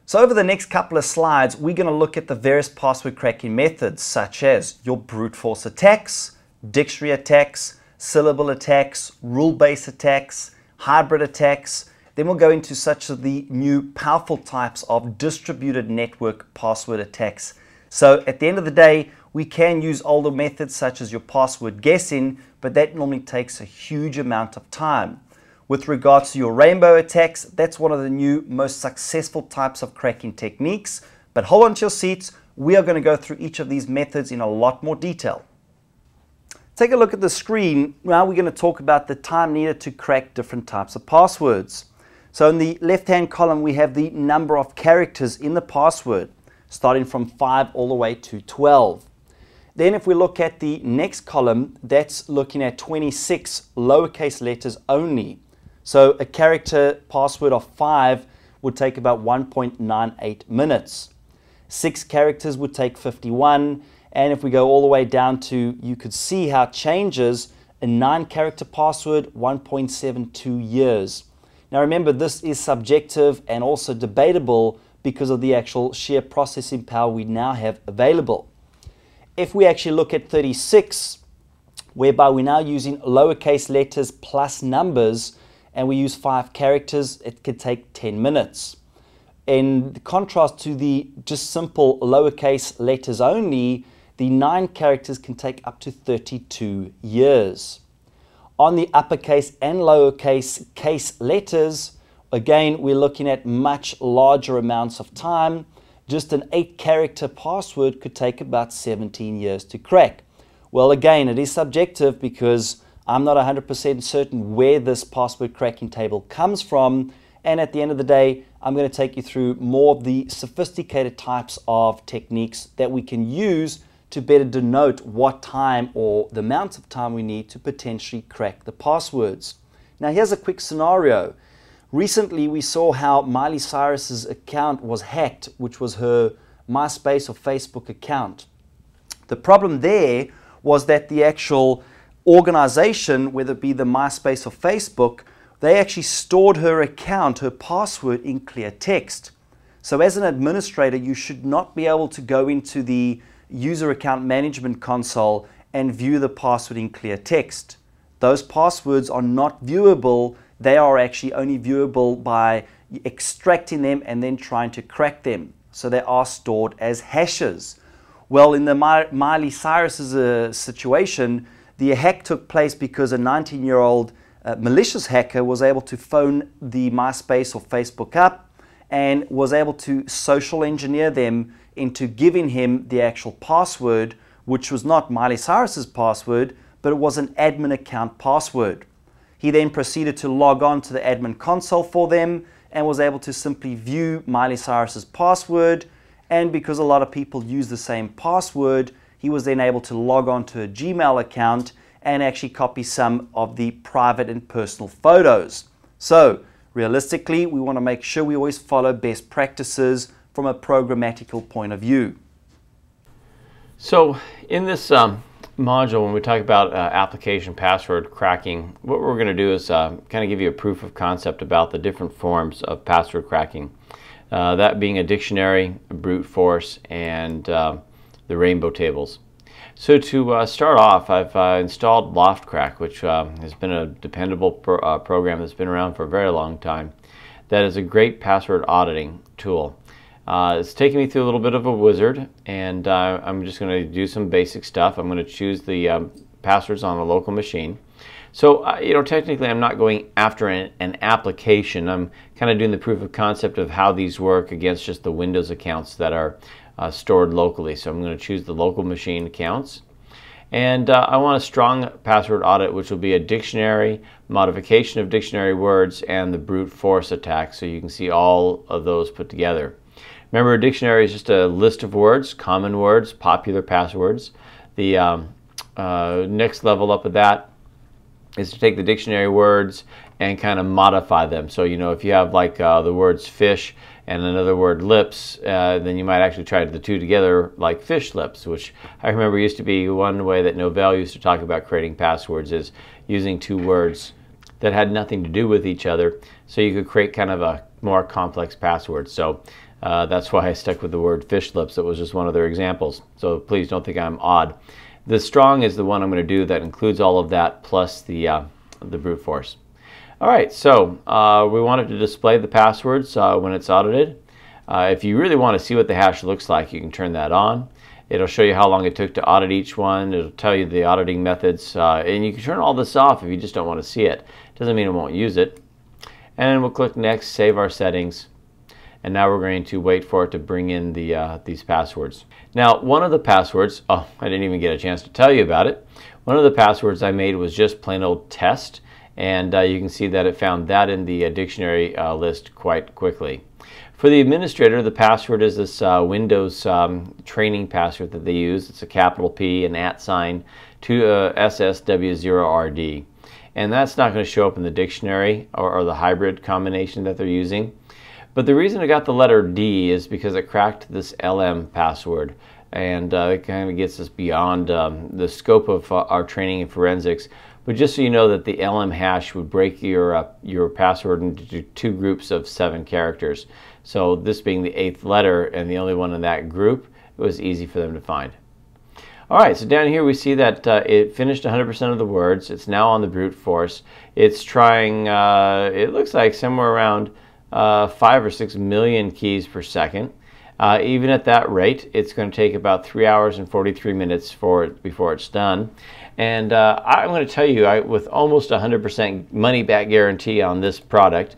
So over the next couple of slides, we're going to look at the various password cracking methods, such as your brute force attacks, dictionary attacks, syllable attacks, rule-based attacks, hybrid attacks. Then we'll go into such of the new powerful types of distributed network password attacks. So at the end of the day, we can use older methods such as your password guessing, but that normally takes a huge amount of time. With regards to your rainbow attacks, that's one of the new most successful types of cracking techniques. But hold on to your seats, we are going to go through each of these methods in a lot more detail. Take a look at the screen. Now we're going to talk about the time needed to crack different types of passwords. So in the left-hand column, we have the number of characters in the password, starting from 5 all the way to 12. Then if we look at the next column, that's looking at 26 lowercase letters only. So a character password of 5 would take about 1.98 minutes. 6 characters would take 51. And if we go all the way down to, you could see how it changes, a 9-character password, 1.72 years. Now remember, this is subjective and also debatable because of the actual sheer processing power we now have available. If we actually look at 36, whereby we're now using lowercase letters plus numbers, and we use 5 characters, it could take 10 minutes. In contrast to the just simple lowercase letters only, the 9 characters can take up to 32 years. On the uppercase and lowercase case letters, again, we're looking at much larger amounts of time. Just an 8-character password could take about 17 years to crack. Well, again, it is subjective because I'm not 100% certain where this password cracking table comes from. And at the end of the day, I'm going to take you through more of the sophisticated types of techniques that we can use to better denote what time or the amount of time we need to potentially crack the passwords. Now, here's a quick scenario. Recently, we saw how Miley Cyrus's account was hacked, which was her MySpace or Facebook account. The problem there was that the actual organization, whether it be the MySpace or Facebook, they actually stored her account, her password, in clear text. So as an administrator, you should not be able to go into the user account management console and view the password in clear text. Those passwords are not viewable. They are actually only viewable by extracting them and then trying to crack them. So they are stored as hashes. Well, in the Miley Cyrus's situation, the hack took place because a 19-year-old malicious hacker was able to phone the MySpace or Facebook up and was able to social engineer them into giving him the actual password, which was not Miley Cyrus's password, but it was an admin account password. He then proceeded to log on to the admin console for them and was able to simply view Miley Cyrus's password. And because a lot of people use the same password, he was then able to log on to a Gmail account and actually copy some of the private and personal photos. So realistically, we want to make sure we always follow best practices from a programmatical point of view. So in this module, when we talk about application password cracking, what we're going to do is kind of give you a proof of concept about the different forms of password cracking. That being a dictionary, a brute force, and the rainbow tables. So to start off, I've installed LoftCrack, which has been a dependable program that's been around for a very long time. That is a great password auditing tool. It's taking me through a little bit of a wizard, and I'm just going to do some basic stuff. I'm going to choose the passwords on a local machine. So, you know, technically I'm not going after an application. I'm kind of doing the proof of concept of how these work against just the Windows accounts that are stored locally. So I'm going to choose the local machine accounts. And I want a strong password audit, which will be a dictionary, modification of dictionary words, and the brute force attack. So you can see all of those put together. Remember, a dictionary is just a list of words, common words, popular passwords. The next level up of that is to take the dictionary words and kind of modify them. So, you know, if you have like the words fish and another word lips, then you might actually try the two together like fish lips, which I remember used to be one way that Novell used to talk about creating passwords, is using two words that had nothing to do with each other, so you could create kind of a more complex password. So That's why I stuck with the word fish lips. It was just one of their examples. So please don't think I'm odd. The strong is the one I'm going to do that includes all of that plus the brute force. All right, so we wanted to display the passwords when it's audited. If you really want to see what the hash looks like, you can turn that on. It'll show you how long it took to audit each one. It'll tell you the auditing methods, and you can turn all this off if you just don't want to see it. Doesn't mean it won't use it. And then we'll click Next, save our settings. And now we're going to wait for it to bring in these passwords. Now, one of the passwords, oh, I didn't even get a chance to tell you about it. One of the passwords I made was just plain old test, and you can see that it found that in the dictionary list quite quickly. For the administrator, the password is this Windows training password that they use. It's a capital P, an @ to SSW0RD. And that's not going to show up in the dictionary or the hybrid combination that they're using. But the reason I got the letter D is because it cracked this LM password, and it kind of gets us beyond the scope of our training in forensics. But just so you know that the LM hash would break your password into 2 groups of 7 characters. So this being the 8th letter and the only one in that group, it was easy for them to find. All right, so down here we see that it finished 100% of the words. It's now on the brute force. It's trying, it looks like somewhere around 5 or 6 million keys per second. Even at that rate, it's going to take about 3 hours and 43 minutes before it's done. And I'm going to tell you, with almost 100% money back guarantee on this product,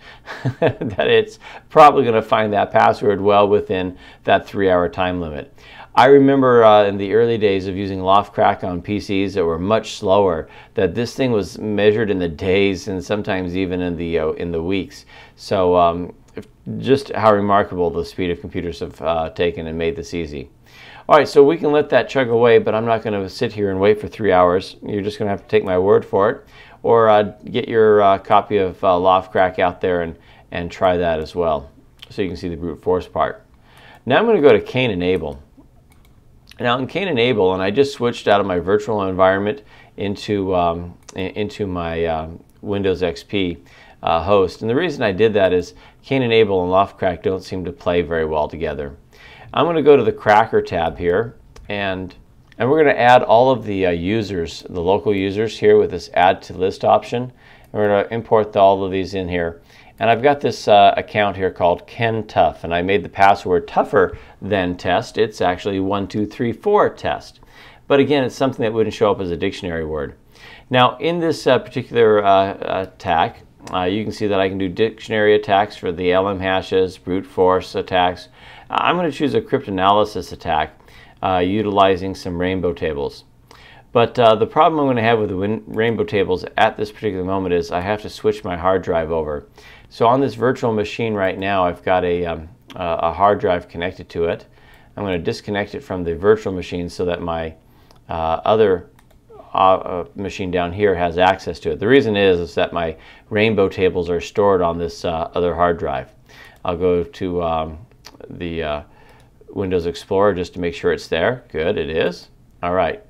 that it's probably going to find that password well within that 3-hour time limit. I remember in the early days of using LoftCrack on PCs that were much slower, that this thing was measured in the days and sometimes even in the weeks. So just how remarkable the speed of computers have taken and made this easy. All right, so we can let that chug away, but I'm not going to sit here and wait for 3 hours. You're just going to have to take my word for it, or get your copy of LoftCrack out there and try that as well, so you can see the brute force part. Now I'm going to go to Cain and Abel. Now in Cain and Abel, and I just switched out of my virtual environment into my Windows XP host. And the reason I did that is Cain and Abel and LoftCrack don't seem to play very well together. I'm going to go to the Cracker tab here, and we're going to add all of the users, the local users here with this Add to List option. And we're going to import all of these in here. And I've got this account here called Ken Tough, and I made the password tougher than test. It's actually 1234 test. But again, it's something that wouldn't show up as a dictionary word. Now, in this particular attack, you can see that I can do dictionary attacks for the LM hashes, brute force attacks. I'm going to choose a cryptanalysis attack utilizing some rainbow tables. But the problem I'm going to have with the rainbow tables at this particular moment is I have to switch my hard drive over. So on this virtual machine right now, I've got a hard drive connected to it. I'm going to disconnect it from the virtual machine so that my other machine down here has access to it. The reason is that my rainbow tables are stored on this other hard drive. I'll go to the Windows Explorer just to make sure it's there. Good, it is. All right.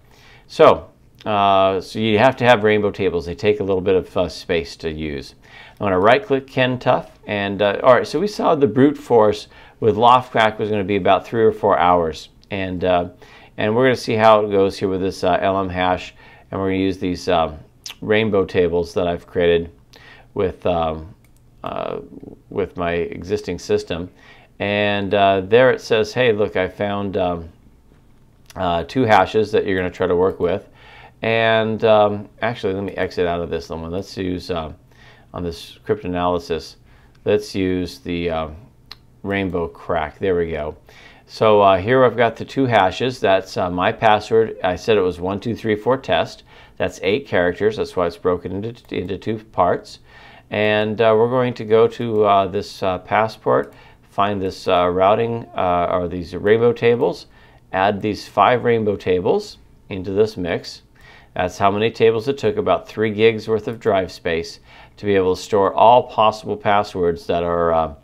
So you have to have rainbow tables. They take a little bit of space to use. I'm going to right-click Ken Tough, and all right. So we saw the brute force with LoftCrack was going to be about 3 or 4 hours, and we're going to see how it goes here with this LM hash, and we're going to use these rainbow tables that I've created with my existing system. And there it says, hey, look, I found 2 hashes that you're going to try to work with. And actually, let me exit out of this one. Let's use, on this cryptanalysis, let's use the rainbow crack. There we go. So here I've got the 2 hashes. That's my password. I said it was 1234 test. That's 8 characters. That's why it's broken into 2 parts. And we're going to go to this passport, find this routing or these rainbow tables, add these 5 rainbow tables into this mix. That's how many tables it took, about 3 gigs worth of drive space to be able to store all possible passwords that are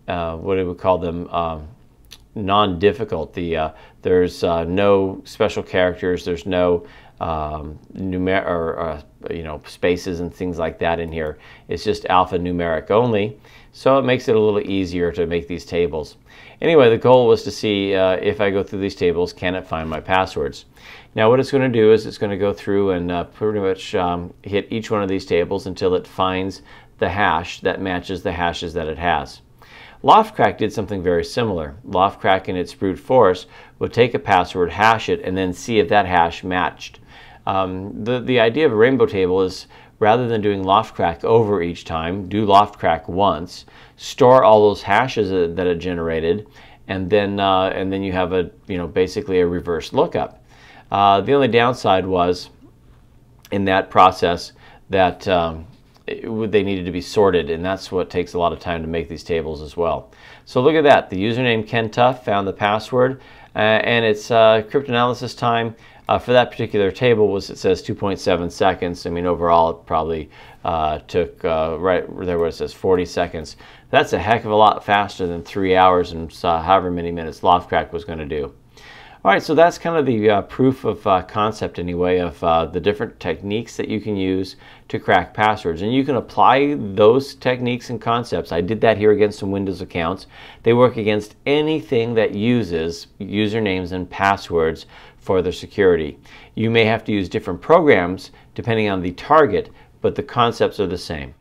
what do we call them? Non-difficult. The There's no special characters. There's no spaces and things like that in here. It's just alphanumeric only, so it makes it a little easier to make these tables. Anyway, the goal was to see if I go through these tables, can it find my passwords? Now what it's going to do is it's going to go through and pretty much hit each one of these tables until it finds the hash that matches the hashes that it has. Loftcrack did something very similar. Loftcrack in its brute force would take a password, hash it, and then see if that hash matched. The idea of a rainbow table is, rather than doing Loftcrack over each time, do Loftcrack once, store all those hashes that it generated, and then you have basically a reverse lookup. The only downside was in that process that they needed to be sorted, and that's what takes a lot of time to make these tables as well. So look at that. The username Ken Tuff found the password, and its cryptanalysis time for that particular table it says 2.7 seconds. I mean, overall it probably took right there where it says 40 seconds. That's a heck of a lot faster than 3 hours and however many minutes Loftcrack was going to do. All right, so that's kind of the proof of concept anyway of the different techniques that you can use to crack passwords. And you can apply those techniques and concepts. I did that here against some Windows accounts. They work against anything that uses usernames and passwords for their security. You may have to use different programs depending on the target, but the concepts are the same.